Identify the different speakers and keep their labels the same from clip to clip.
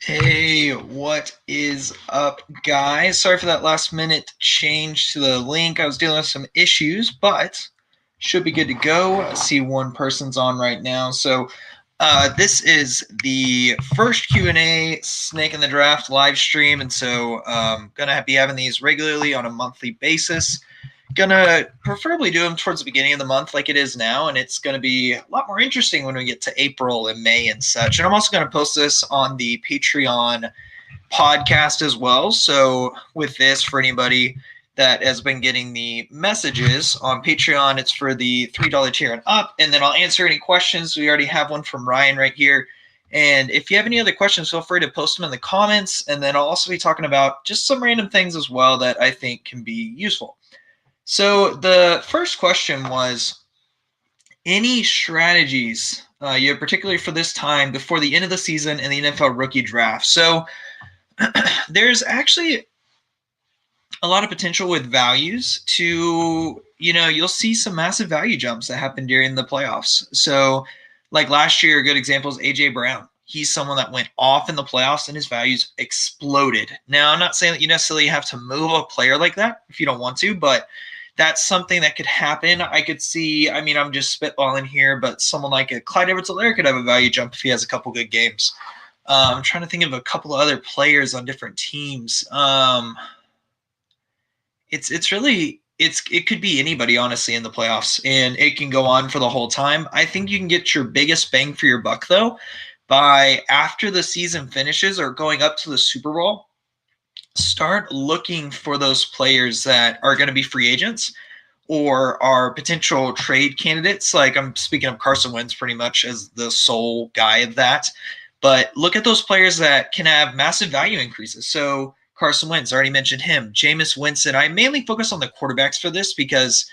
Speaker 1: Hey, what is up, guys? Sorry for that last minute change to the link. I was dealing with some issues, but should be good to go. I see one person's on right now. So this is the first Q&A Snake in the Draft live stream, and so gonna be having these regularly on a monthly basis. Gonna preferably do them towards the beginning of the month like it is now, and it's gonna be a lot more interesting when we get to April and May and such. And I'm also gonna post this on the Patreon podcast as well. So with this, for anybody that has been getting the messages on Patreon, it's for the $3 tier and up, and then I'll answer any questions. We already have one from Ryan right here. And if you have any other questions, feel free to post them in the comments, and then I'll also be talking about just some random things as well that I think can be useful. So the first question was, any strategies you have particularly for this time before the end of the season and the NFL rookie draft? So there's actually a lot of potential with values to, you'll see some massive value jumps that happen during the playoffs. So like last year, a good example is A.J. Brown. He's someone that went off in the playoffs and his values exploded. Now, I'm not saying that you necessarily have to move a player like that if you don't want to, but that's something that could happen. I could see, I'm just spitballing here, but someone like a Clyde Edwards-Helaire could have a value jump if he has a couple good games. I'm trying to think of a couple of other players on different teams. It could be anybody, honestly, in the playoffs, and it can go on for the whole time. I think you can get your biggest bang for your buck, though, by after the season finishes or going up to the Super Bowl, start looking for those players that are going to be free agents or are potential trade candidates. Like, I'm speaking of Carson Wentz pretty much as the sole guy of that. But look at those players that can have massive value increases. So Carson Wentz, already mentioned him. Jameis Winston. I mainly focus on the quarterbacks for this because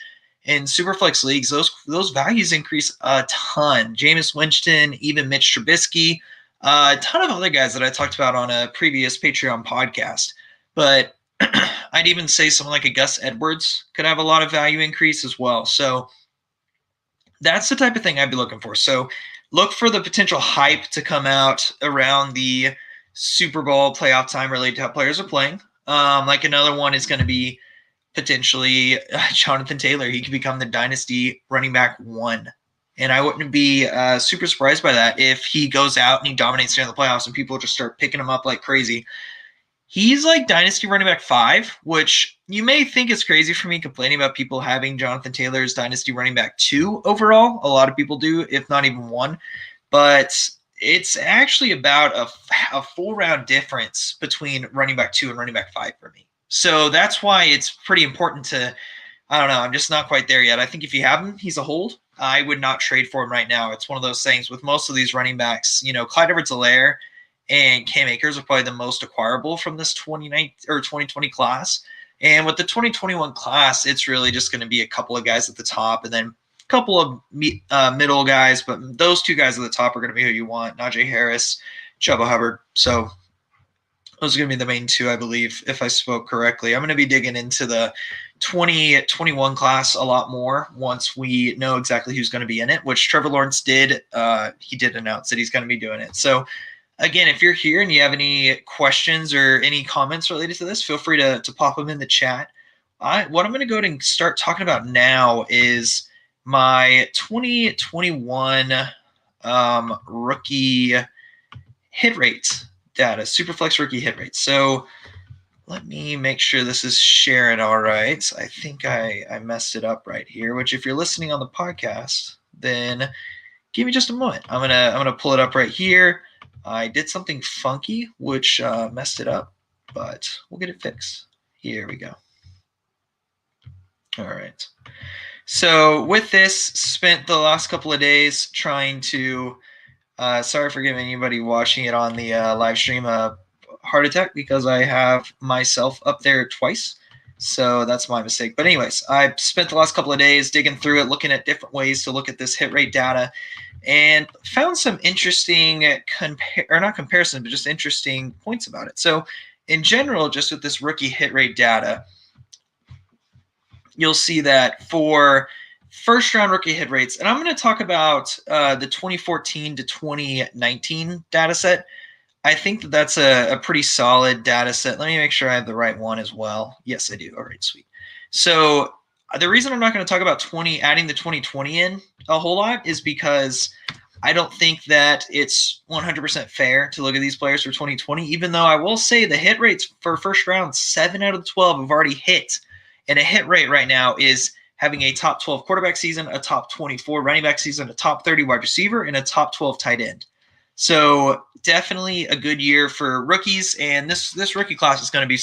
Speaker 1: in Superflex leagues, those values increase a ton. Jameis Winston, even Mitch Trubisky, a ton of other guys that I talked about on a previous Patreon podcast. But I'd even say someone like a Gus Edwards could have a lot of value increase as well. So that's the type of thing I'd be looking for. So look for the potential hype to come out around the Super Bowl playoff time related to how players are playing. Like another one is going to be potentially Jonathan Taylor. He could become the dynasty running back 1. And I wouldn't be super surprised by that if he goes out and he dominates during the playoffs and people just start picking him up like crazy. He's like dynasty running back 5, which you may think is crazy for me complaining about people having Jonathan Taylor as dynasty running back 2 overall. A lot of people do, if not even 1. But it's actually about a full round difference between running back 2 and running back 5 for me. So that's why it's pretty important to, I don't know, I'm just not quite there yet. I think if you have him, he's a hold. I would not trade for him right now. It's one of those things with most of these running backs, Clyde Edwards-Helaire and Cam Akers are probably the most acquirable from this 2020 class. And with the 2021 class, it's really just going to be a couple of guys at the top and then a couple of middle guys. But those 2 guys at the top are going to be who you want, Najee Harris, Chuba Hubbard. So those are going to be the main 2, I believe, if I spoke correctly. I'm going to be digging into the 2021 class a lot more once we know exactly who's going to be in it, which Trevor Lawrence did. He did announce that he's going to be doing it. So again, if you're here and you have any questions or any comments related to this, feel free to pop them in the chat. What I'm going to go ahead and start talking about now is my 2021 rookie hit rate data, Superflex rookie hit rate. So let me make sure this is sharing all right. I think I messed it up right here, which if you're listening on the podcast, then give me just a moment. I'm gonna pull it up right here. I did something funky, which messed it up, but we'll get it fixed. Here we go. All right. So with this, spent the last couple of days trying to, sorry for giving anybody watching it on the live stream a heart attack because I have myself up there twice. So that's my mistake. But anyways, I spent the last couple of days digging through it, looking at different ways to look at this hit rate data, and found some interesting not comparison, but just interesting points about it. So in general, just with this rookie hit rate data, you'll see that for first round rookie hit rates, and I'm going to talk about the 2014 to 2019 data set. I think that that's a pretty solid data set. Let me make sure I have the right one as well. Yes, I do. All right, sweet. So the reason I'm not going to talk about adding the 2020 in a whole lot is because I don't think that it's 100% fair to look at these players for 2020, even though I will say the hit rates for first round, 7 out of the 12 have already hit. And a hit rate right now is having a top 12 quarterback season, a top 24 running back season, a top 30 wide receiver, and a top 12 tight end. So definitely a good year for rookies, and this rookie class is going to be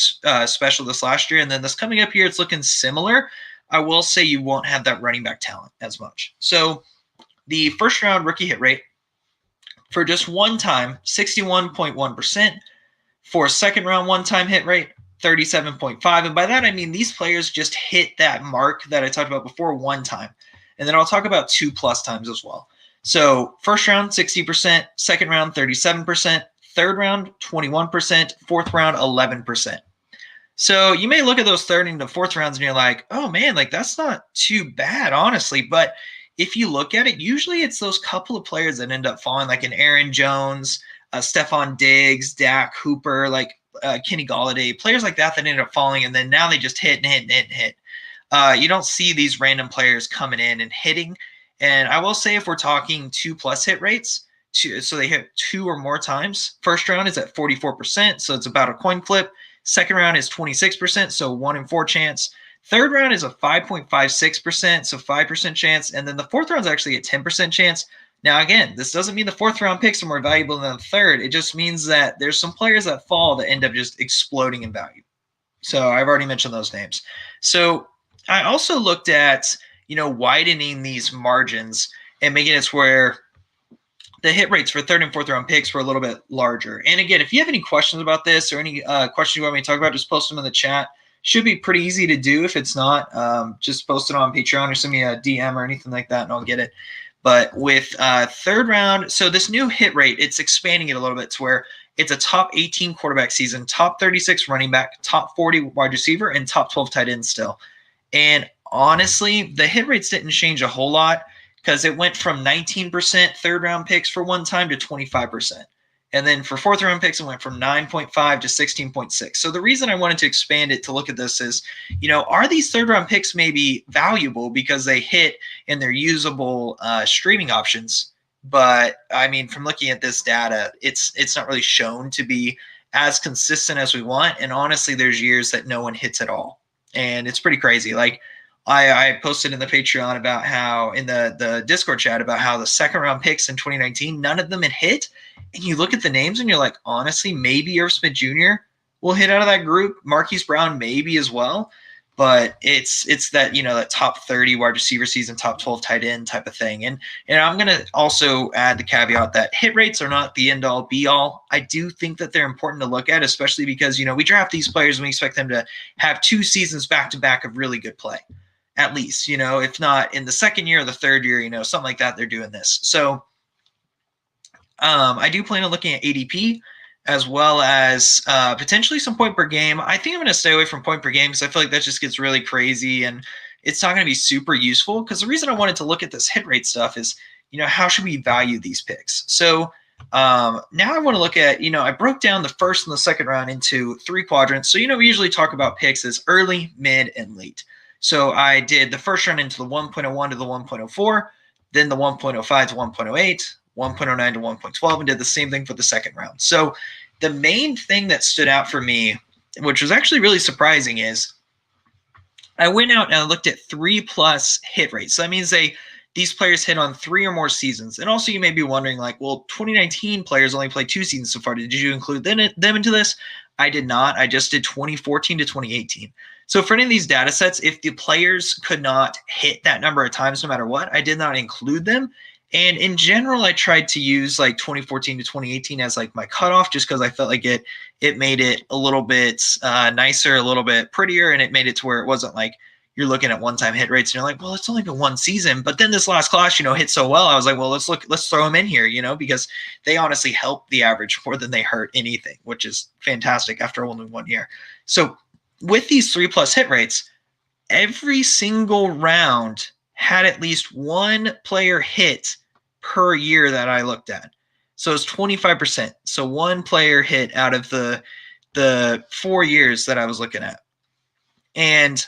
Speaker 1: special this last year, and then this coming up year, it's looking similar. I will say you won't have that running back talent as much. So the first round rookie hit rate for just one time, 61.1%. For second round one-time hit rate, 37.5. And by that, I mean these players just hit that mark that I talked about before one time. And then I'll talk about 2+ times as well. So first round, 60%. Second round, 37%. Third round, 21%. Fourth round, 11%. So you may look at those third and the fourth rounds and you're like, oh man, like that's not too bad, honestly. But if you look at it, usually it's those couple of players that end up falling, like an Aaron Jones, Stephon Diggs, Dak Hooper, like Kenny Golladay, players like that end up falling, and then now they just hit and hit and hit and hit. You don't see these random players coming in and hitting. And I will say, if we're talking 2+ hit rates, so they hit 2 or more times, first round is at 44%, so it's about a coin flip. Second round is 26%, so 1 in 4 chance. Third round is a 5.56%, so 5% chance. And then the fourth round is actually a 10% chance. Now, again, this doesn't mean the fourth round picks are more valuable than the third. It just means that there's some players that fall that end up just exploding in value. So I've already mentioned those names. So I also looked at, widening these margins and making it where the hit rates for third and fourth round picks were a little bit larger. And again, if you have any questions about this or any questions you want me to talk about, just post them in the chat. Should be pretty easy to do. If it's not, just post it on Patreon or send me a DM or anything like that, and I'll get it. But with third round, so this new hit rate, it's expanding it a little bit to where it's a top 18 quarterback season, top 36 running back, top 40 wide receiver, and top 12 tight end still. And honestly, the hit rates didn't change a whole lot because it went from 19% third round picks for one time to 25%. And then for fourth round picks, it went from 9.5 to 16.6. So the reason I wanted to expand it to look at this is, are these third round picks maybe valuable because they hit and they're usable streaming options? But I mean, from looking at this data, it's not really shown to be as consistent as we want. And honestly, there's years that no one hits at all. And it's pretty crazy. Like I posted in the Patreon about how, in the Discord chat, about how the second round picks in 2019, none of them had hit. And you look at the names and you're like, honestly, maybe Irv Smith Jr. will hit out of that group. Marquise Brown maybe as well. But it's that, that top 30 wide receiver season, top 12 tight end type of thing. And I'm going to also add the caveat that hit rates are not the end all be all. I do think that they're important to look at, especially because, we draft these players and we expect them to have 2 seasons back to back of really good play. At least, if not in the second year or the third year, something like that, they're doing this. So I do plan on looking at ADP as well as potentially some point per game. I think I'm going to stay away from point per game because I feel like that just gets really crazy and it's not going to be super useful. Because the reason I wanted to look at this hit rate stuff is, how should we value these picks? So now I want to look at, I broke down the first and the second round into 3 quadrants. So, we usually talk about picks as early, mid, and late. So I did the first round into the 1.01 to the 1.04, then the 1.05 to 1.08, 1.09 to 1.12, and did the same thing for the second round. So the main thing that stood out for me, which was actually really surprising, is I went out and I looked at 3+ hit rates. So that means these players hit on 3 or more seasons. And also you may be wondering, like, well, 2019 players only played 2 seasons so far. Did you include them into this? I did not. I just did 2014 to 2018. So for any of these data sets, if the players could not hit that number of times no matter what, I did not include them. And in general, I tried to use like 2014 to 2018 as like my cutoff, just because I felt like it made it a little bit nicer, a little bit prettier, and it made it to where it wasn't like you're looking at one-time hit rates and you're like, well, it's only been 1 season. But then this last class, hit so well, I was like, well, let's throw them in here, because they honestly help the average more than they hurt anything, which is fantastic after only 1 year. So with these 3+ hit rates, every single round had at least 1 player hit per year that I looked at. So it's 25%. So one player hit out of the 4 years that I was looking at. And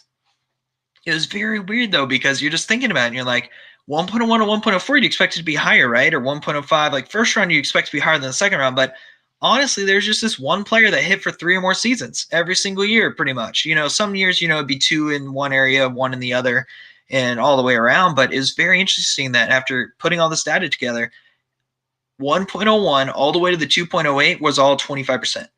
Speaker 1: it was very weird though, because you're just thinking about it and you're like, 1.01 or 1.04, you expect it to be higher, right? Or 1.05, like first round, you expect to be higher than the second round. But honestly, there's just this one player that hit for 3 or more seasons every single year, pretty much. Some years, it'd be 2 in one area, 1 in the other, and all the way around. But it was very interesting that after putting all this data together, 1.01 all the way to the 2.08 was all 25%.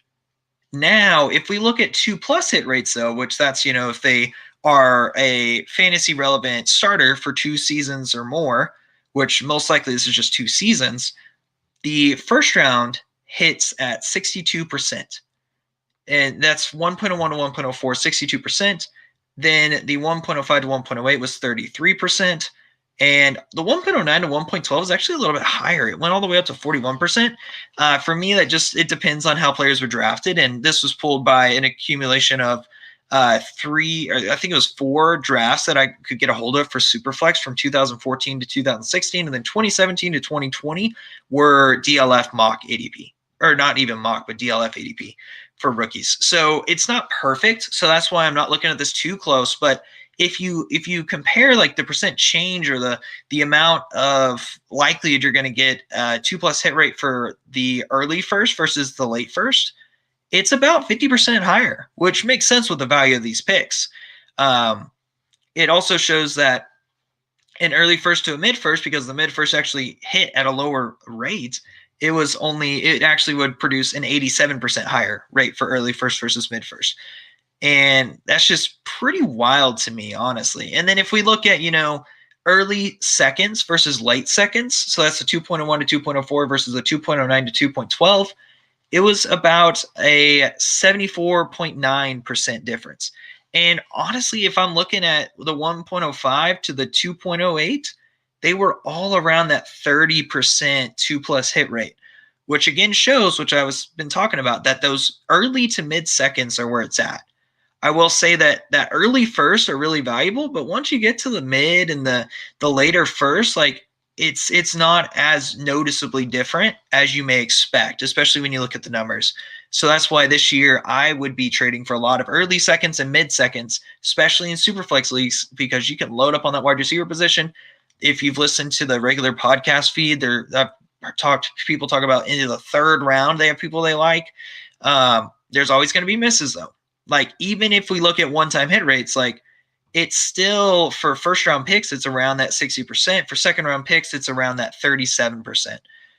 Speaker 1: Now, if we look at 2+ hit rates, though, which that's, if they are a fantasy relevant starter for 2 seasons or more, which most likely this is just 2 seasons, the first round hits at 62%. And that's 1.01 to 1.04, 62%. Then the 1.05 to 1.08 was 33%. And the 1.09 to 1.12 is actually a little bit higher. It went all the way up to 41%. For me, it depends on how players were drafted. And this was pulled by an accumulation of 3, or I think it was 4 drafts that I could get a hold of for Superflex from 2014 to 2016. And then 2017 to 2020 were DLF mock ADP, or not even mock, but DLF ADP for rookies. So it's not perfect. So that's why I'm not looking at this too close. But if you compare like the percent change or the amount of likelihood you're going to get 2+ hit rate for the early first versus the late first, it's about 50% higher, which makes sense with the value of these picks. It also shows that an early first to a mid first, because the mid first actually hit at a lower rate, it actually would produce an 87% higher rate for early first versus mid first. And that's just pretty wild to me, honestly. And then if we look at, early seconds versus late seconds, so that's the 2.01 to 2.04 versus the 2.09 to 2.12, it was about a 74.9% difference. And honestly, if I'm looking at the 1.05 to the 2.08, they were all around that 30% 2+ hit rate, which again shows, which I was been talking about, that those early to mid seconds are where it's at. I will say that early first are really valuable, but once you get to the mid and the later first, like it's not as noticeably different as you may expect, especially when you look at the numbers. So that's why this year I would be trading for a lot of early seconds and mid seconds, especially in Superflex leagues, because you can load up on that wide receiver position. If you've listened to the regular podcast feed, people talk about into the third round, they have people they like. There's always going to be misses though. Like, even if we look at one-time hit rates, like it's still, for first-round picks, it's around that 60%. For second-round picks, it's around that 37%.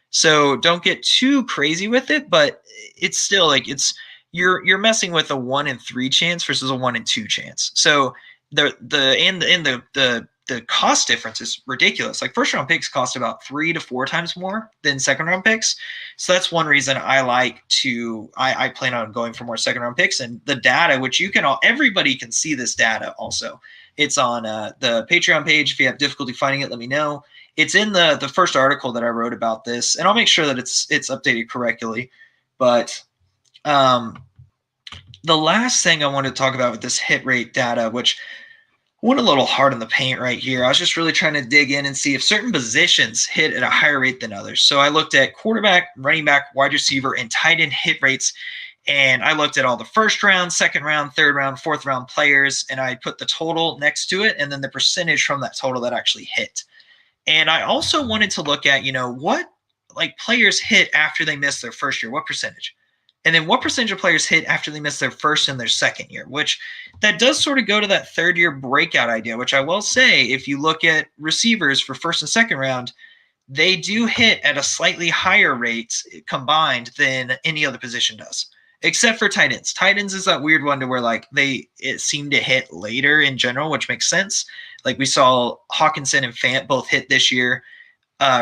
Speaker 1: So don't get too crazy with it, but it's still like you're messing with a 1 in 3 chance versus a 1 in 2 chance. So the cost difference is ridiculous. Like first round picks cost about 3 to 4 times more than second round picks. So that's one reason I plan on going for more second round picks. And the data, which everybody can see this data also. It's on the Patreon page. If you have difficulty finding it, let me know. It's in the first article that I wrote about this, and I'll make sure that it's updated correctly. But the last thing I want to talk about with this hit rate data, which went a little hard in the paint right here. I was just really trying to dig in and see if certain positions hit at a higher rate than others. So I looked at quarterback, running back, wide receiver, and tight end hit rates. And I looked at all the first round, second round, third round, fourth round players, and I put the total next to it and then the percentage from that total that actually hit. And I also wanted to look at, what like players hit after they missed their first year, what percentage? And then what percentage of players hit after they miss their first and their second year, which that does sort of go to that third year breakout idea, which I will say, if you look at receivers for first and second round, they do hit at a slightly higher rate combined than any other position does, except for tight ends. Tight ends is that weird one to where it seemed to hit later in general, which makes sense. Like we saw Hawkinson and Fant both hit this year.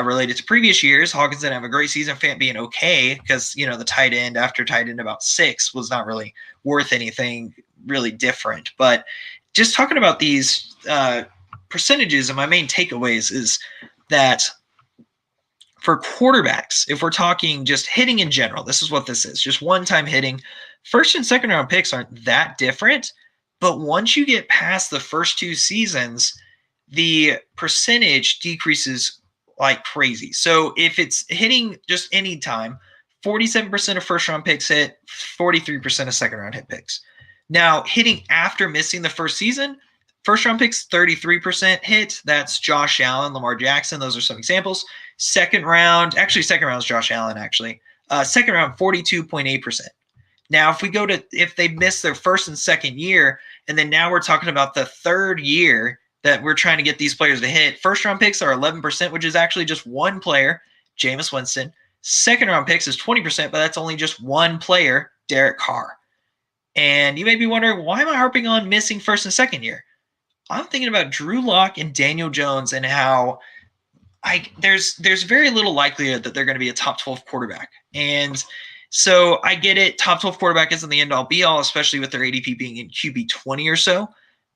Speaker 1: Related to previous years, Hawkinson have a great season, Fant being okay, because the tight end after tight end about 6 was not really worth anything really different. But just talking about these percentages, and my main takeaways is that for quarterbacks, if we're talking just hitting in general, this is what this is, just one-time hitting. First and second round picks aren't that different, but once you get past the first 2 seasons, the percentage decreases like crazy. So if it's hitting just any time, 47% of first round picks hit, 43% of second round hit picks. Now, hitting after missing the first season, first round picks 33% hit. That's Josh Allen, Lamar Jackson. Those are some examples. Second round is Josh Allen, actually. Second round, 42.8%. Now, if they miss their first and second year, and then now we're talking about the third year that we're trying to get these players to hit, first round picks are 11%, which is actually just one player, Jameis Winston. Second round picks is 20%, but that's only just one player, Derek Carr. And you may be wondering, why am I harping on missing first and second year? I'm thinking about Drew Lock and Daniel Jones and how there's very little likelihood that they're going to be a top 12 quarterback. And so I get it. Top 12 quarterback isn't the end all be all, especially with their ADP being in QB 20 or so.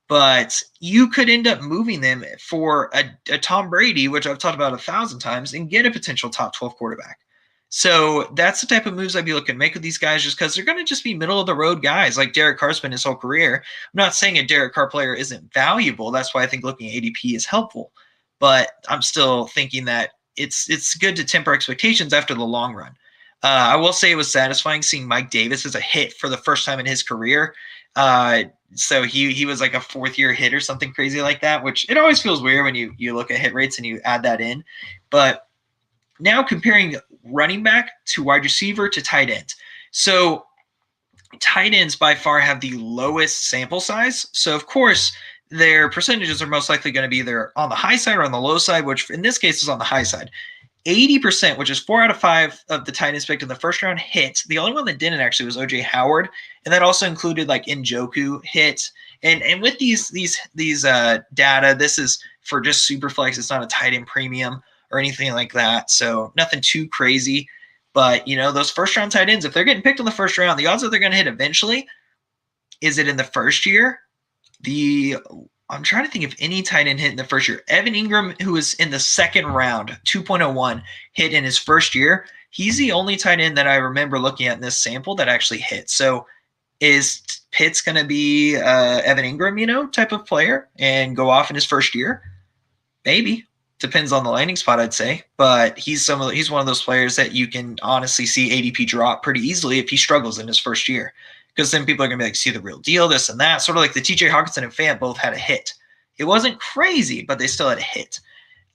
Speaker 1: But you could end up moving them for a Tom Brady, which I've talked about 1,000 times, and get a potential top 12 quarterback. So that's the type of moves I'd be looking to make with these guys, just because they're going to just be middle of the road guys like Derek Carr's been his whole career. I'm not saying a Derek Carr player isn't valuable. That's why I think looking at ADP is helpful. But I'm still thinking that it's good to temper expectations after the long run. I will say it was satisfying seeing Mike Davis as a hit for the first time in his career. So he was like a fourth-year hit or something crazy like that, which it always feels weird when you look at hit rates and you add that in. But now comparing running back to wide receiver to tight end. So tight ends by far have the lowest sample size. So, of course, their percentages are most likely going to be either on the high side or on the low side, which in this case is on the high side. 80%, which is 4 out of 5 of the tight ends picked in the first round, hit. The only one that didn't actually was OJ Howard, and that also included like Njoku hit. And with these data, this is for just Superflex. It's not a tight end premium or anything like that, so nothing too crazy. But those first round tight ends, if they're getting picked in the first round, the odds that they're going to hit eventually, is it in the first year? I'm trying to think if any tight end hit in the first year. Evan Ingram, who was in the second round, 2.01, hit in his first year. He's the only tight end that I remember looking at in this sample that actually hit. So is Pitts going to be Evan Ingram, type of player and go off in his first year? Maybe. Depends on the landing spot, I'd say. But he's one of those players that you can honestly see ADP drop pretty easily if he struggles in his first year. Because then people are going to be like, see the real deal, this and that. Sort of like the TJ Hawkinson and Fant both had a hit. It wasn't crazy, but they still had a hit.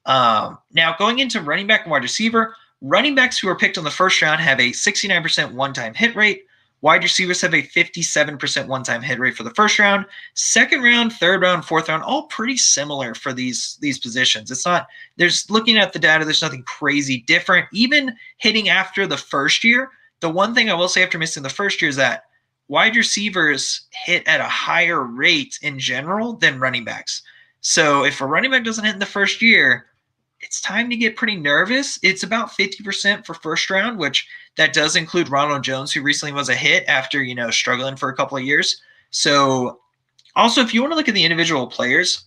Speaker 1: Now, going into running back and wide receiver, running backs who are picked in the first round have a 69% one-time hit rate. Wide receivers have a 57% one-time hit rate for the first round. Second round, third round, fourth round, all pretty similar for these positions. Looking at the data, there's nothing crazy different. Even hitting after the first year, the one thing I will say after missing the first year is that wide receivers hit at a higher rate in general than running backs. So if a running back doesn't hit in the first year, it's time to get pretty nervous. It's about 50% for first round, which that does include Ronald Jones, who recently was a hit after, struggling for a couple of years. So also, if you want to look at the individual players,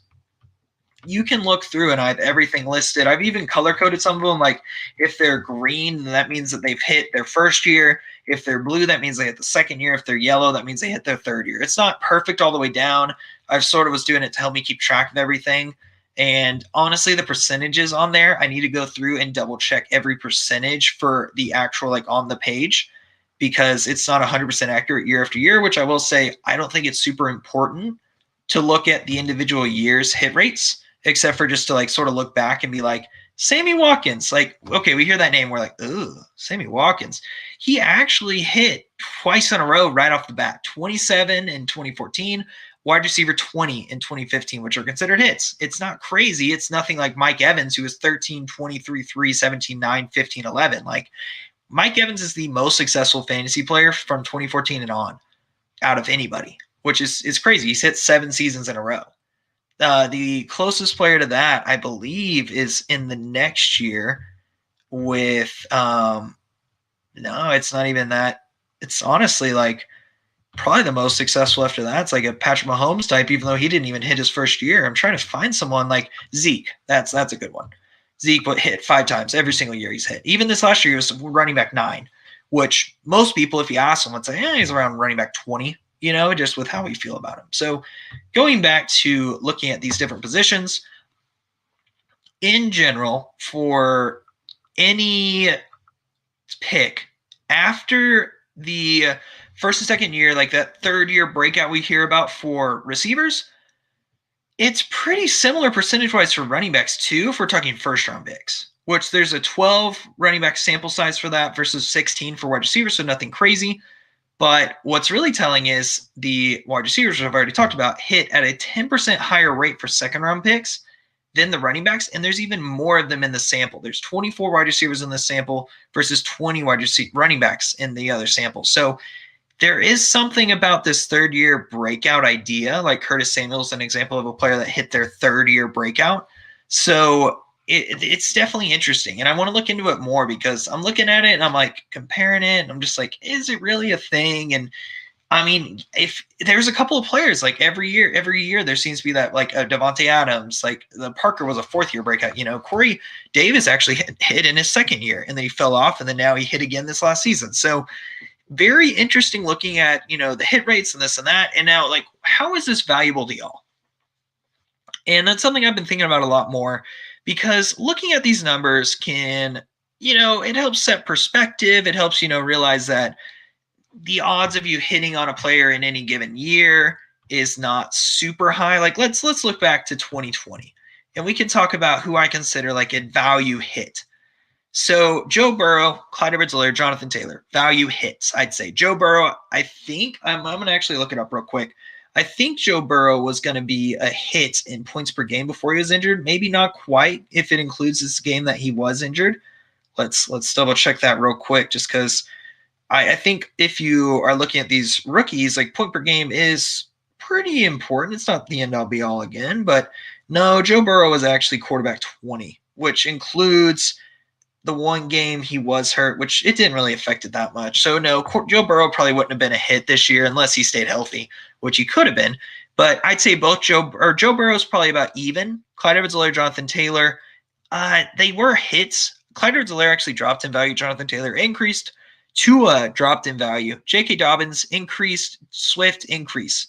Speaker 1: you can look through and I have everything listed. I've even color-coded some of them. Like if they're green, that means that they've hit their first year. If they're blue, that means they hit the second year. If they're yellow, that means they hit their third year. It's not perfect all the way down. I sort of was doing it to help me keep track of everything. And honestly, the percentages on there, I need to go through and double check every percentage for the actual on the page, because it's not 100% accurate year after year, which I will say, I don't think it's super important to look at the individual years hit rates, except for just to sort of look back and be like, Sammy Watkins, okay, we hear that name. We're like, ooh, Sammy Watkins. He actually hit twice in a row right off the bat, 27 in 2014, wide receiver 20 in 2015, which are considered hits. It's not crazy. It's nothing like Mike Evans, who was 13, 23, 3, 17, 9, 15, 11. Mike Evans is the most successful fantasy player from 2014 and on out of anybody, which is crazy. He's hit 7 seasons in a row. The closest player to that, I believe, is in the next year with no, it's not even that. It's honestly probably the most successful after that. It's like a Patrick Mahomes type, even though he didn't even hit his first year. I'm trying to find someone like Zeke. That's a good one. Zeke hit 5 times every single year he's hit. Even this last year, he was running back 9, which most people, if you ask them, would say, he's around running back 20. Just with how we feel about him. So going back to looking at these different positions, in general, for any pick after the first and second year, like that third year breakout we hear about for receivers, it's pretty similar percentage wise for running backs too, if we're talking first round picks, which there's a 12 running back sample size for that versus 16 for wide receivers, so nothing crazy. But what's really telling is the wide receivers, which I've already talked about, hit at a 10% higher rate for second round picks than the running backs. And there's even more of them in the sample. There's 24 wide receivers in the sample versus 20 running backs in the other sample. So there is something about this third year breakout idea. Like Curtis Samuel is an example of a player that hit their third year breakout. So it's definitely interesting. And I want to look into it more because I'm looking at it and I'm like comparing it. And I'm just like, is it really a thing? And I mean, if there's a couple of players like every year there seems to be that, like Devontae Adams, like the Parker was a fourth year breakout. Corey Davis actually hit in his second year and then he fell off and then now he hit again this last season. So very interesting looking at, the hit rates and this and that. And now, like, how is this valuable to y'all? And that's something I've been thinking about a lot more because looking at these numbers can, it helps set perspective. It helps, realize that the odds of you hitting on a player in any given year is not super high. Like let's look back to 2020 and we can talk about who I consider like a value hit. So Joe Burrow, Clyde Edwards-Helaire, Jonathan Taylor, value hits. I'd say Joe Burrow. I think I'm going to actually look it up real quick. I think Joe Burrow was going to be a hit in points per game before he was injured. Maybe not quite if it includes this game that he was injured. Let's double check that real quick, just because I think if you are looking at these rookies, like point per game is pretty important. It's not the end all be all again, but no, Joe Burrow was actually quarterback 20, which includes the one game he was hurt, which it didn't really affect it that much. So no, Joe Burrow probably wouldn't have been a hit this year unless he stayed healthy, which he could have been. But I'd say both Joe Burrow's probably about even. Clyde Edwards-Helaire, Jonathan Taylor, they were hits. Clyde Edwards-Helaire actually dropped in value. Jonathan Taylor increased. Tua dropped in value. J.K. Dobbins increased. Swift increase.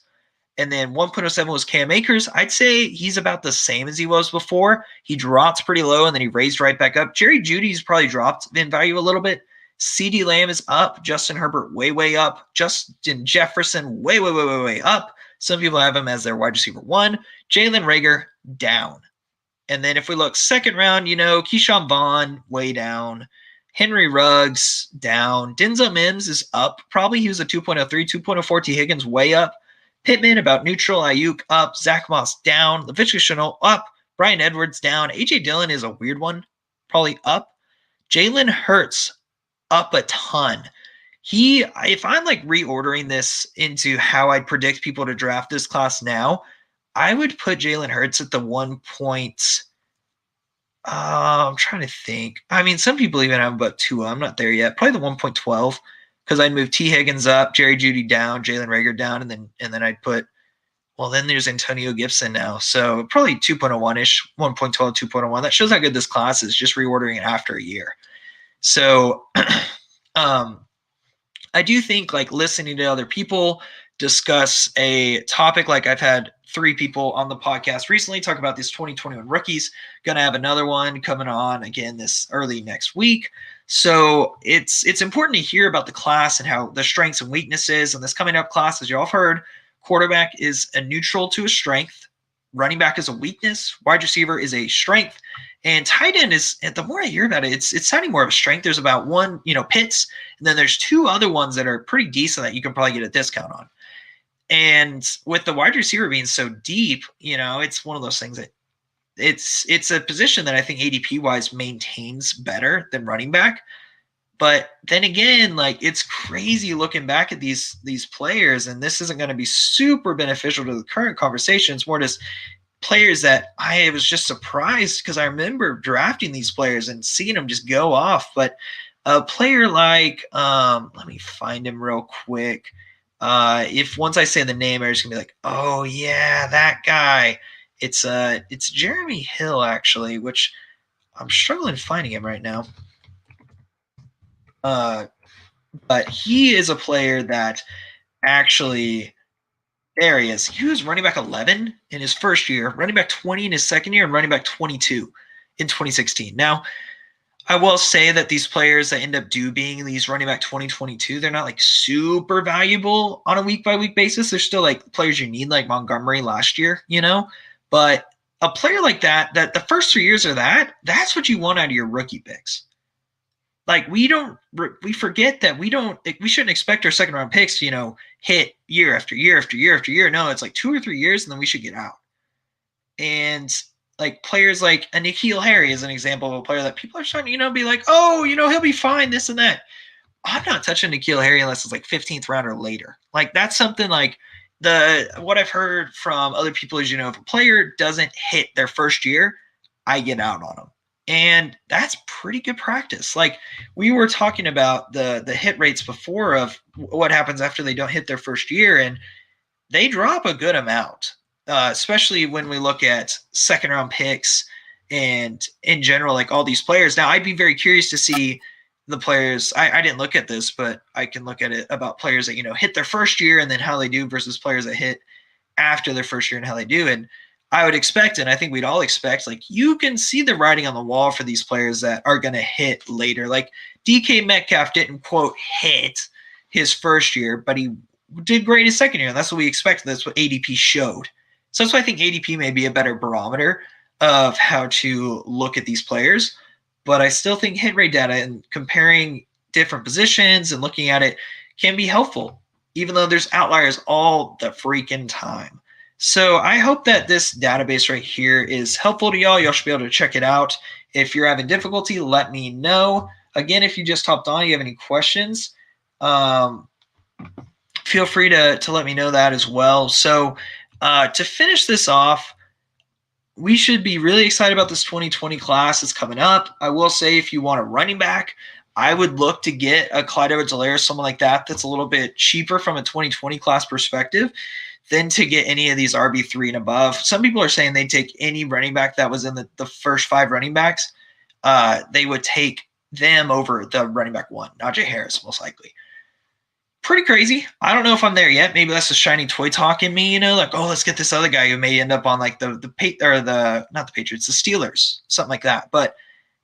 Speaker 1: And then 1.07 was Cam Akers. I'd say he's about the same as he was before. He dropped pretty low and then he raised right back up. Jerry Jeudy's probably dropped in value a little bit. CeeDee Lamb is up. Justin Herbert way up. Justin Jefferson way up. Some people have him as their wide receiver 1. Jalen Reagor down. And then if we look second round, Keyshawn Vaughn way down. Henry Ruggs down. Denzel Mims is up. Probably he was a 2.03, 2.04. T. Higgins way up. Pittman about neutral. Ayuk up. Zach Moss down. Laviska Shenault up. Bryan Edwards down. A.J. Dillon is a weird one. Probably up. Jalen Hurts up a ton. If I'm like reordering this into how I'd predict people to draft this class now, I would put Jalen Hurts at the 1 point. I'm trying to think. I mean, some people even have about 2. I'm not there yet. Probably the 1.12 because I'd move T. Higgins up, Jerry Jeudy down, Jalen Reagor down, and then I'd put. Well, then there's Antonio Gibson now, so probably 2.01-ish, 1.12, 2.01. That shows how good this class is. Just reordering it after a year. So, I do think like listening to other people discuss a topic, like I've had 3 people on the podcast recently talk about these 2021 rookies. Going to have another one coming on again this early next week. So it's important to hear about the class and how the strengths and weaknesses. And this coming up class, as you all have heard, quarterback is a neutral to a strength. Running back is a weakness. Wide receiver is a strength. And tight end is, the more I hear about it, it's sounding more of a strength. There's about 1, Pitts, and then there's 2 other ones that are pretty decent that you can probably get a discount on. And with the wide receiver being so deep, it's one of those things that it's a position that I think ADP wise maintains better than running back. But then again, like it's crazy looking back at these players, and this isn't going to be super beneficial to the current conversation. It's more just players that I was just surprised because I remember drafting these players and seeing them just go off. But a player like, let me find him real quick. If once I say the name, I'm just gonna be like, oh yeah, that guy. It's Jeremy Hill actually, which I'm struggling finding him right now. But he is a player that actually, there he is. He was running back 11 in his first year, running back 20 in his second year, and running back 22 in 2016. Now, I will say that these players that end up being these running back 2022, they're not like super valuable on a week by week basis. They're still like players you need, like Montgomery last year, But a player like that the first 3 years of that's what you want out of your rookie picks. Like we forget that we shouldn't expect our second round picks to, hit year after year after year after year. No, it's like 2 or 3 years and then we should get out. And like players like a N'Keal Harry is an example of a player that people are starting to, be like, oh, he'll be fine, this and that. I'm not touching N'Keal Harry unless it's like 15th round or later. Like that's something like what I've heard from other people is, if a player doesn't hit their first year, I get out on them. And that's pretty good practice. Like we were talking about the hit rates before of what happens after they don't hit their first year, and they drop a good amount, especially when we look at second round picks and in general, like all these players. Now, I'd be very curious to see the players. I didn't look at this, but I can look at it about players that, hit their first year and then how they do versus players that hit after their first year and how they do. And I would expect, and I think we'd all expect, like you can see the writing on the wall for these players that are going to hit later. Like DK Metcalf didn't, quote, hit his first year, but he did great his second year. And that's what we expected. That's what ADP showed. So that's why I think ADP may be a better barometer of how to look at these players. But I still think hit rate data and comparing different positions and looking at it can be helpful, even though there's outliers all the freaking time. So I hope that this database right here is helpful to y'all. Y'all should be able to check it out. If you're having difficulty, let me know. Again, if you just hopped on, you have any questions, feel free to let me know that as well. So to finish this off, we should be really excited about this 2020 class that's coming up. I will say if you want a running back, I would look to get a Clyde Edwards-Helaire, someone like that that's a little bit cheaper from a 2020 class perspective than to get any of these RB3 and above. Some people are saying they'd take any running back that was in the first 5 running backs. They would take them over the running back 1, Najee Harris, most likely. Pretty crazy. I don't know if I'm there yet. Maybe that's the shiny toy talk in me, like, oh, let's get this other guy who may end up on like not the Patriots, the Steelers, something like that. But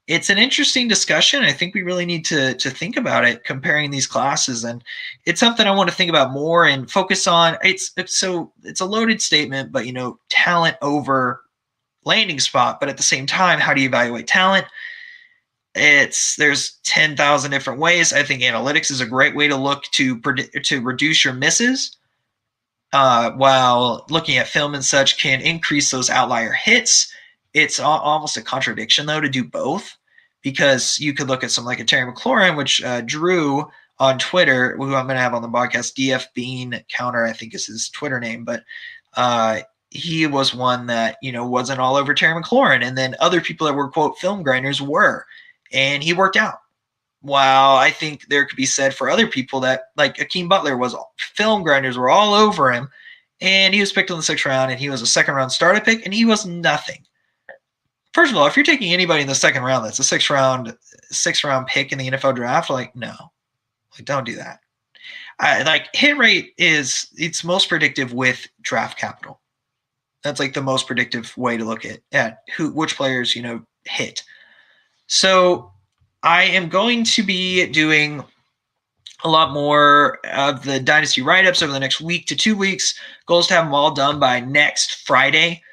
Speaker 1: it's an interesting discussion. I think we really need to think about it, comparing these classes, and it's something I want to think about more and focus on. It's a loaded statement, but talent over landing spot. But at the same time, how do you evaluate talent? There's 10,000 different ways. I think analytics is a great way to look to reduce your misses, while looking at film and such can increase those outlier hits. It's almost a contradiction, though, to do both, because you could look at something like a Terry McLaurin, which Drew on Twitter, who I'm going to have on the podcast, DF Bean Counter, I think is his Twitter name, but he was one that, wasn't all over Terry McLaurin. And then other people that were, quote, film grinders were. And he worked out. While I think there could be said for other people that, like Akeem Butler, was film grinders were all over him, and he was picked in the 6th round, and he was a 2nd round starter pick, and he was nothing. First of all, if you're taking anybody in the 2nd round that's a 6th round pick in the NFL draft, like, no, like, don't do that. Hit rate it's most predictive with draft capital. That's like the most predictive way to look at which players hit. So I am going to be doing a lot more of the dynasty write-ups over the next week to 2 weeks. Goal is to have them all done by next Friday.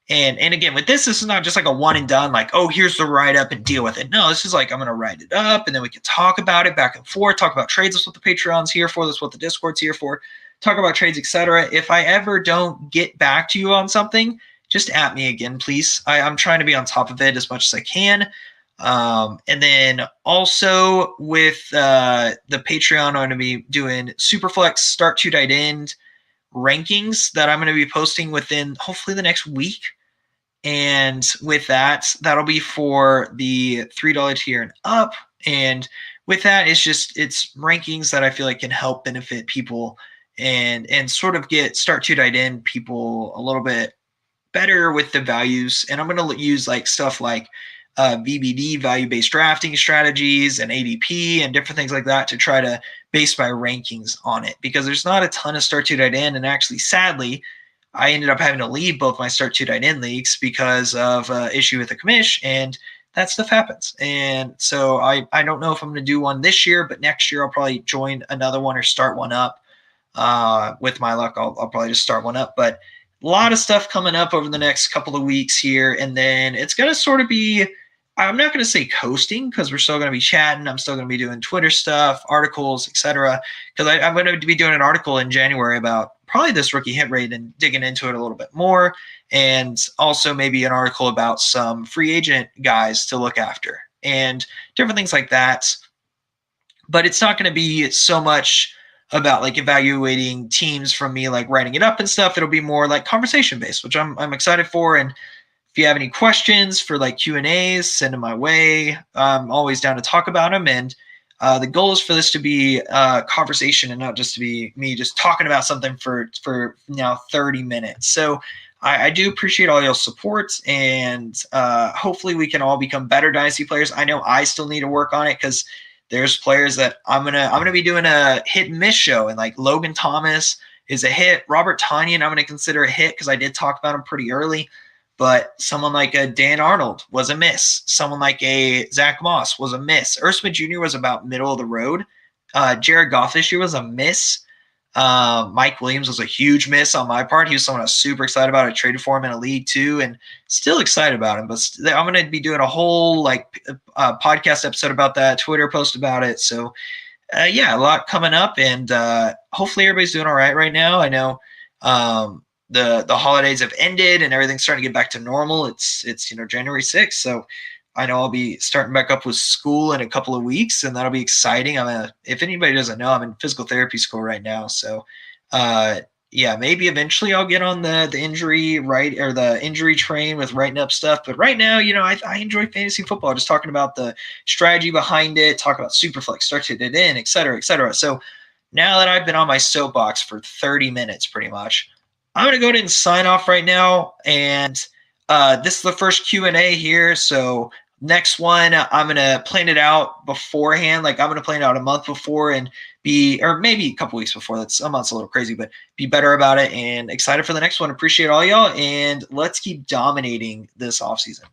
Speaker 1: And again, with this is not just like a one and done, like, oh, here's the write-up and deal with it. No, this is like, I'm going to write it up, and then we can talk about it back and forth, talk about trades. That's what the Patreon's here for. That's what the Discord's here for. Talk about trades, etc. If I ever don't get back to you on something, just at me again, please. I'm trying to be on top of it as much as I can. And then also with the Patreon, I'm going to be doing Superflex start to tight end rankings that I'm going to be posting within hopefully the next week. And with that, that'll be for the $3 tier and up. And with that, it's rankings that I feel like can help benefit people and sort of get start to tight end people a little bit better with the values. And I'm going to use like stuff like VBD, value-based drafting strategies, and ADP and different things like that to try to base my rankings on it, because there's not a ton of start to tight end. And actually, sadly, I ended up having to leave both my start to tight end leagues because of issue with the commish, and that stuff happens. And so I don't know if I'm going to do one this year, but next year I'll probably join another one or start one up. With my luck, I'll probably just start one up. But a lot of stuff coming up over the next couple of weeks here. And then it's going to sort of be, I'm not going to say coasting because we're still going to be chatting. I'm still going to be doing Twitter stuff, articles, etc. Because I'm going to be doing an article in January about probably this rookie hit rate and digging into it a little bit more. And also maybe an article about some free agent guys to look after and different things like that. But it's not going to be so much about like evaluating teams from me like writing it up and stuff. It'll be more like conversation based, which I'm excited for. And if you have any questions for like Q&As, send them my way. I'm always down to talk about them. And the goal is for this to be a conversation and not just to be me just talking about something for now 30 minutes. So I do appreciate all your support, and hopefully we can all become better Dynasty players. I know I still need to work on it because there's players that I'm gonna be doing a hit and miss show, and like Logan Thomas is a hit. Robert Tonyan I'm gonna consider a hit because I did talk about him pretty early. But someone like a Dan Arnold was a miss. Someone like a Zach Moss was a miss. Erskine Jr. was about middle of the road. Jared Goff this year was a miss. Mike Williams was a huge miss on my part. He was someone I was super excited about. I traded for him in a league too, and still excited about him. But I'm going to be doing a whole like podcast episode about that, Twitter post about it. So yeah, a lot coming up, and hopefully everybody's doing all right now. I know the holidays have ended and everything's starting to get back to normal. It's January 6th, so I know I'll be starting back up with school in a couple of weeks, and that'll be exciting. If anybody doesn't know, I'm in physical therapy school right now. So, yeah, maybe eventually I'll get on the injury the injury train with writing up stuff. But right now, I enjoy fantasy football. Just talking about the strategy behind it, talk about Superflex, start to it in, et cetera, et cetera. So now that I've been on my soapbox for 30 minutes, pretty much, I'm gonna go ahead and sign off right now. And this is the first Q&A here, so next one, I'm going to plan it out beforehand. Like I'm going to plan it out a month before or maybe a couple weeks before. A month's a little crazy, but be better about it and excited for the next one. Appreciate all y'all, and let's keep dominating this offseason.